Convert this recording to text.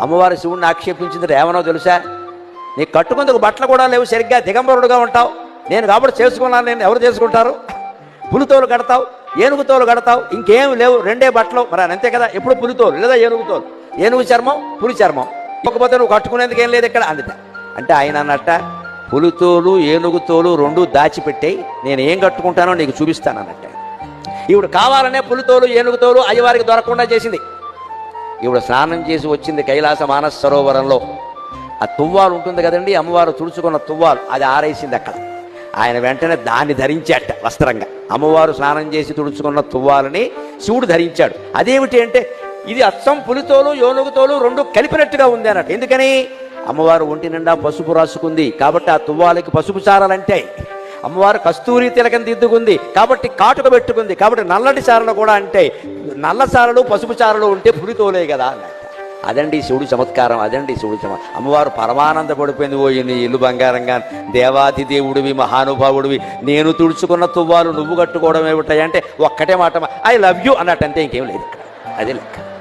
అమ్మవారి శివుడిని ఆక్షేపించింది ఏమనో తెలుసా? నీకు కట్టుకుందుకు బట్టలు కూడా లేవు, సరిగ్గా దిగంబరుడుగా ఉంటావు, నేను కాబట్టి చేసుకున్నాను, నేను ఎవరు చేసుకుంటారు? పులితోలు కడతావు, ఏనుగుతోలు కడతావు, ఇంకేం లేవు, రెండే బట్టలు. మరి అంతే కదా, ఎప్పుడు పులితోలు లేదా ఏనుగుతోలు, ఏనుగు చర్మం పులి చర్మం, ఇకపోతే నువ్వు కట్టుకునేందుకు ఏం లేదు ఇక్కడ అందుట. అంటే ఆయన అన్నట్ట, పులితోలు ఏనుగుతోలు రెండు దాచిపెట్టాయి, నేను ఏం కట్టుకుంటానో నీకు చూపిస్తాను అన్నట్ట. ఈవిడ కావాలనే పులితోలు ఏనుగుతోలు అయ్యవారికి దొరకకుండా చేసింది. ఈవిడ స్నానం చేసి వచ్చింది కైలాస మానస సరోవరంలో. ఆ తువ్వాలు ఉంటుంది కదండి, అమ్మవారు తుడుచుకున్న తువ్వాలు, అది ఆరేసింది అక్కడ. ఆయన వెంటనే దాన్ని ధరించాట వస్త్రంగా. అమ్మవారు స్నానం చేసి తుడుచుకున్న తువ్వాలని శివుడు ధరించాడు. అదేమిటి అంటే, ఇది అచ్చం పులితోలు ఏనుగుతోలు రెండు కలిపినట్టుగా ఉంది అన్నట్టు. ఎందుకని? అమ్మవారు ఒంటి నిండా పసుపు రాసుకుంది కాబట్టి ఆ తువ్వాలకి పసుపు చారలంటే. అమ్మవారు కస్తూరి తిలకం దిద్దుకుంది కాబట్టి కాటుక పెట్టుకుంది కాబట్టి నల్లటి చారలు కూడా అంటే. నల్ల చారలు పసుపు చారలు ఉంటే పులితోలే కదా అన్నట్టు. అదండి శివుడు చమత్కారం, అదండి శివుడు అమ్మవారు పరమానంద పడిపోయింది. ఓ నీ ఇల్లు బంగారంగా, దేవాది దేవుడివి, మహానుభావుడివి, నేను తుడుచుకున్న తువ్వాలు నువ్వు కట్టుకోవడం ఏమిటాయి అంటే ఒక్కటే మాట, ఐ లవ్ యూ అన్నట్టు, అంతే, ఇంకేం లేదు ఇక్కడ. అదే లెక్క.